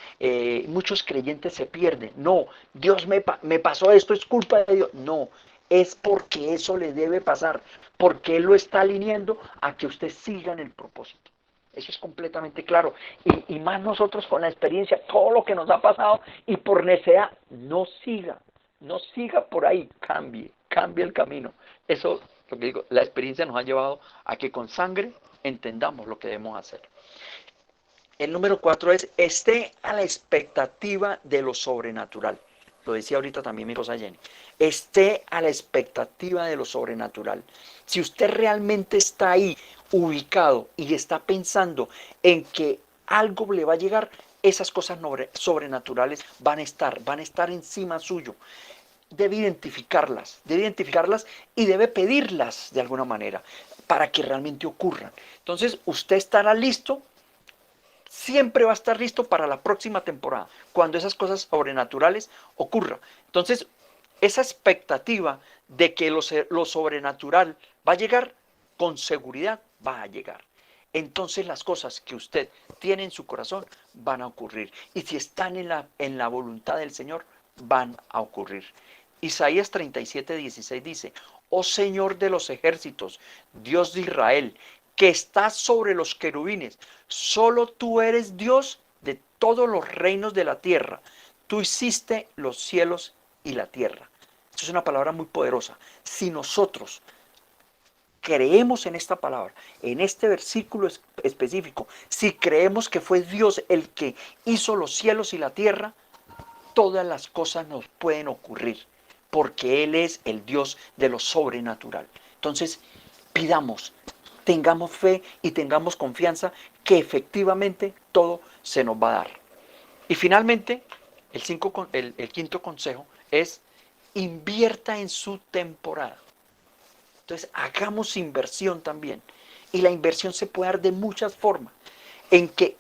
muchos creyentes se pierden. No, Dios me pasó esto, es culpa de Dios. No, es porque eso le debe pasar, porque Él lo está alineando a que usted siga en el propósito. Eso es completamente claro. Y más nosotros con la experiencia, todo lo que nos ha pasado y por necedad, no siga por ahí, cambie el camino. Eso, lo que digo, la experiencia nos ha llevado a que con sangre entendamos lo que debemos hacer. El número 4 es, esté a la expectativa de lo sobrenatural. Lo decía ahorita también mi esposa Jenny. Esté a la expectativa de lo sobrenatural. Si usted realmente está ahí, ubicado, y está pensando en que algo le va a llegar, esas cosas sobrenaturales van a estar encima suyo. Debe identificarlas y debe pedirlas de alguna manera para que realmente ocurran. Entonces, usted estará listo, siempre va a estar listo para la próxima temporada, cuando esas cosas sobrenaturales ocurran. Entonces, esa expectativa de que lo sobrenatural va a llegar, con seguridad va a llegar. Entonces las cosas que usted tiene en su corazón van a ocurrir. Y si están en la voluntad del Señor, van a ocurrir. Isaías 37:16 dice, oh Señor de los ejércitos, Dios de Israel, que estás sobre los querubines, solo tú eres Dios de todos los reinos de la tierra. Tú hiciste los cielos y la tierra. Esto es una palabra muy poderosa. Si nosotros creemos en esta palabra, en este versículo específico, si creemos que fue Dios el que hizo los cielos y la tierra, todas las cosas nos pueden ocurrir, porque Él es el Dios de lo sobrenatural. Entonces, pidamos, tengamos fe y tengamos confianza que efectivamente todo se nos va a dar. Y finalmente, el quinto consejo es, invierta en su temporada. Entonces, hagamos inversión también. Y la inversión se puede dar de muchas formas. En que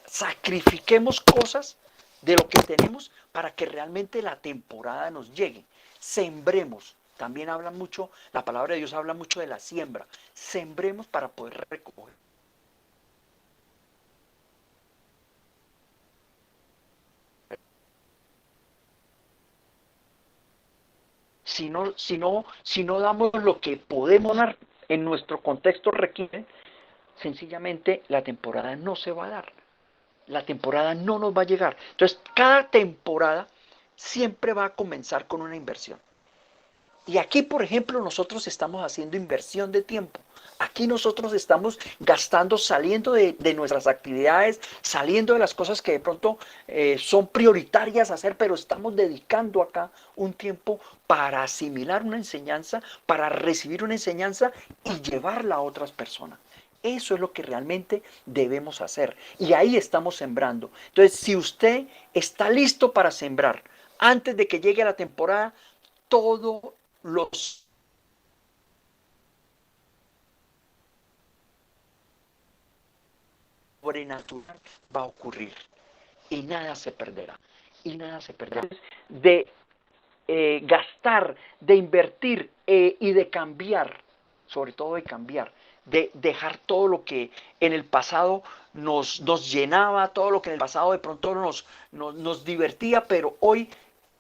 sacrifiquemos cosas de lo que tenemos para que realmente la temporada nos llegue. Sembremos. También habla mucho, la palabra de Dios habla mucho de la siembra. Sembremos para poder recoger. Si no damos lo que podemos dar en nuestro contexto requiere, sencillamente la temporada no se va a dar. La temporada no nos va a llegar. Entonces, cada temporada siempre va a comenzar con una inversión. Y aquí, por ejemplo, nosotros estamos haciendo inversión de tiempo. Aquí nosotros estamos gastando, saliendo de nuestras actividades, saliendo de las cosas que de pronto son prioritarias hacer, pero estamos dedicando acá un tiempo para asimilar una enseñanza, para recibir una enseñanza y llevarla a otras personas. Eso es lo que realmente debemos hacer. Y ahí estamos sembrando. Entonces, si usted está listo para sembrar, antes de que llegue la temporada, todo lo sobrenatural va a ocurrir. Y nada se perderá. Y nada se perderá. De gastar, de invertir y de cambiar, sobre todo de cambiar, de dejar todo lo que en el pasado nos llenaba, todo lo que en el pasado de pronto nos divertía, pero hoy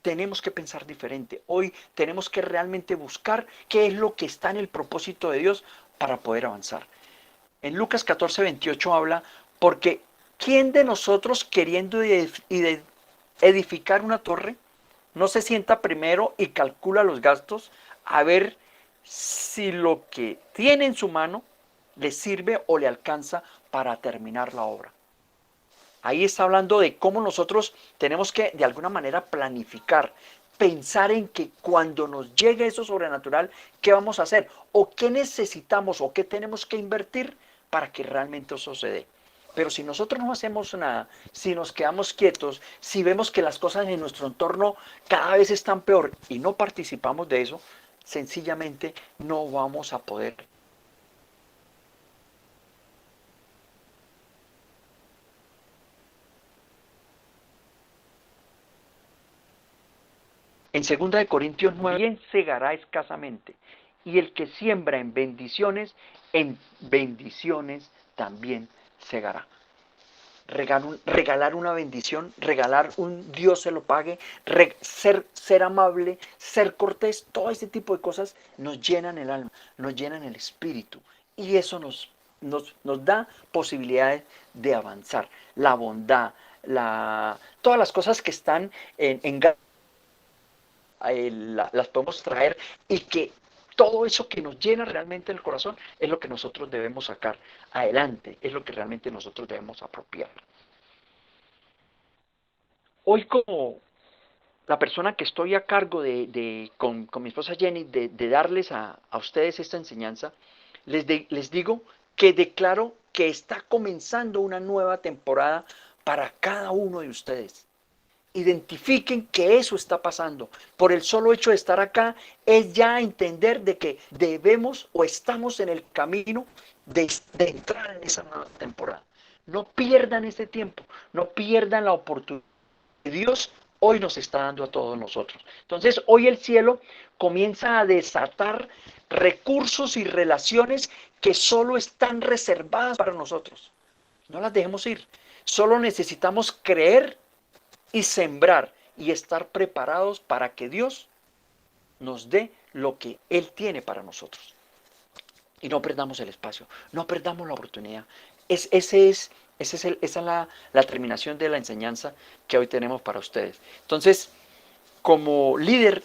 tenemos que pensar diferente. Hoy tenemos que realmente buscar qué es lo que está en el propósito de Dios para poder avanzar. En Lucas 14:28 habla, porque ¿quién de nosotros queriendo edificar una torre no se sienta primero y calcula los gastos a ver si lo que tiene en su mano le sirve o le alcanza para terminar la obra. Ahí está hablando de cómo nosotros tenemos que de alguna manera planificar, pensar en que cuando nos llegue eso sobrenatural, ¿qué vamos a hacer? O qué necesitamos o qué tenemos que invertir para que realmente eso se dé. Pero si nosotros no hacemos nada, si nos quedamos quietos, si vemos que las cosas en nuestro entorno cada vez están peor y no participamos de eso, sencillamente no vamos a poder. En 2 Corintios 9, bien segará escasamente, y el que siembra en bendiciones también segará. Regalar una bendición, regalar un Dios se lo pague, ser amable, ser cortés, todo ese tipo de cosas nos llenan el alma, nos llenan el espíritu, y eso nos da posibilidades de avanzar. La bondad, todas las cosas que están en las podemos traer, y que todo eso que nos llena realmente el corazón es lo que nosotros debemos sacar adelante, es lo que realmente nosotros debemos apropiar. Hoy, como la persona que estoy a cargo con mi esposa Jenny, de darles a ustedes esta enseñanza, les digo que declaro que está comenzando una nueva temporada para cada uno de ustedes. Identifiquen que eso está pasando. Por el solo hecho de estar acá es ya entender de que debemos o estamos en el camino de entrar en esa nueva temporada. No pierdan este tiempo, no pierdan la oportunidad que Dios hoy nos está dando a todos nosotros. Entonces, hoy el cielo comienza a desatar recursos y relaciones que solo están reservadas para nosotros. No las dejemos ir. Solo necesitamos creer y sembrar y estar preparados para que Dios nos dé lo que Él tiene para nosotros. Y no perdamos el espacio, no perdamos la oportunidad. Esa es la terminación de la enseñanza que hoy tenemos para ustedes. Entonces, como líder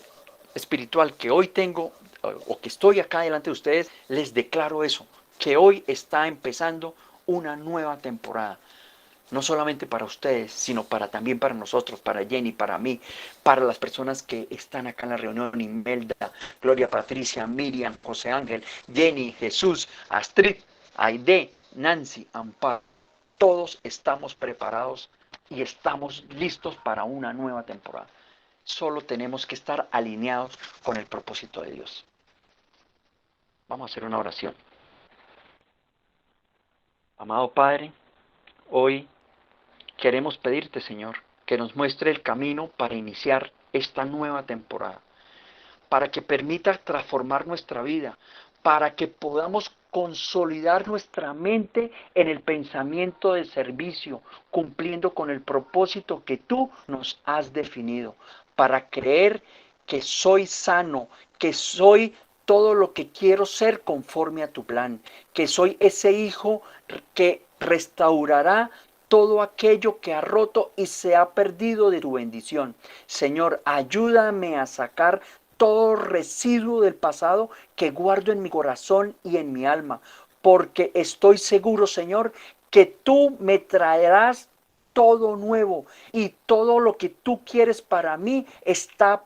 espiritual que hoy tengo, o que estoy acá delante de ustedes, les declaro eso, que hoy está empezando una nueva temporada. No solamente para ustedes, sino también para nosotros, para Jenny, para mí, para las personas que están acá en la reunión: Imelda, Gloria Patricia, Miriam, José Ángel, Jenny, Jesús, Astrid, Aide, Nancy, Amparo. Todos estamos preparados y estamos listos para una nueva temporada. Solo tenemos que estar alineados con el propósito de Dios. Vamos a hacer una oración. Amado Padre, hoy queremos pedirte, Señor, que nos muestre el camino para iniciar esta nueva temporada, para que permita transformar nuestra vida, para que podamos consolidar nuestra mente en el pensamiento de servicio, cumpliendo con el propósito que tú nos has definido, para creer que soy sano, que soy todo lo que quiero ser conforme a tu plan, que soy ese hijo que restaurará todo aquello que ha roto y se ha perdido de tu bendición. Señor, ayúdame a sacar todo residuo del pasado que guardo en mi corazón y en mi alma, porque estoy seguro, Señor, que tú me traerás todo nuevo, y todo lo que tú quieres para mí está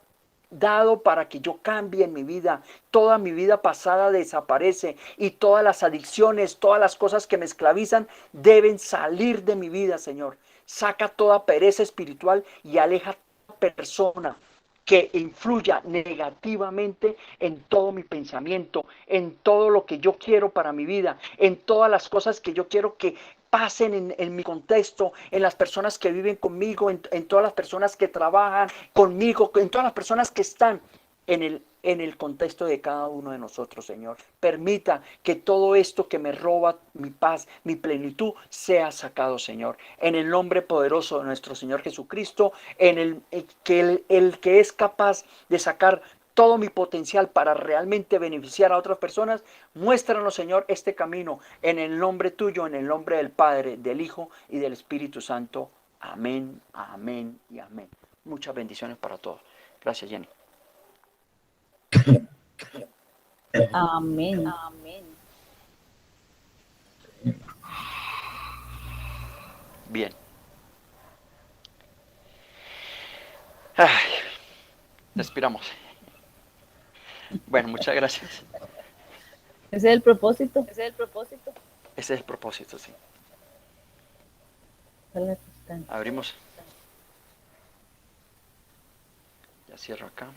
dado para que yo cambie en mi vida. Toda mi vida pasada desaparece, y todas las adicciones, todas las cosas que me esclavizan deben salir de mi vida, Señor. Saca toda pereza espiritual y aleja a toda persona que influya negativamente en todo mi pensamiento, en todo lo que yo quiero para mi vida, en todas las cosas que yo quiero que pasen en mi contexto, en las personas que viven conmigo, en todas las personas que trabajan conmigo, en todas las personas que están en el contexto de cada uno de nosotros, Señor. Permita que todo esto que me roba mi paz, mi plenitud, sea sacado, Señor. En el nombre poderoso de nuestro Señor Jesucristo, el que es capaz de sacar todo mi potencial para realmente beneficiar a otras personas, muéstranos, Señor, este camino, en el nombre tuyo, en el nombre del Padre, del Hijo y del Espíritu Santo. Amén, amén y amén. Muchas bendiciones para todos. Gracias, Jenny. Amén. Bien. Ay, respiramos. Bueno, muchas gracias. Ese es el propósito. Ese es el propósito, sí. Abrimos. Ya cierro acá.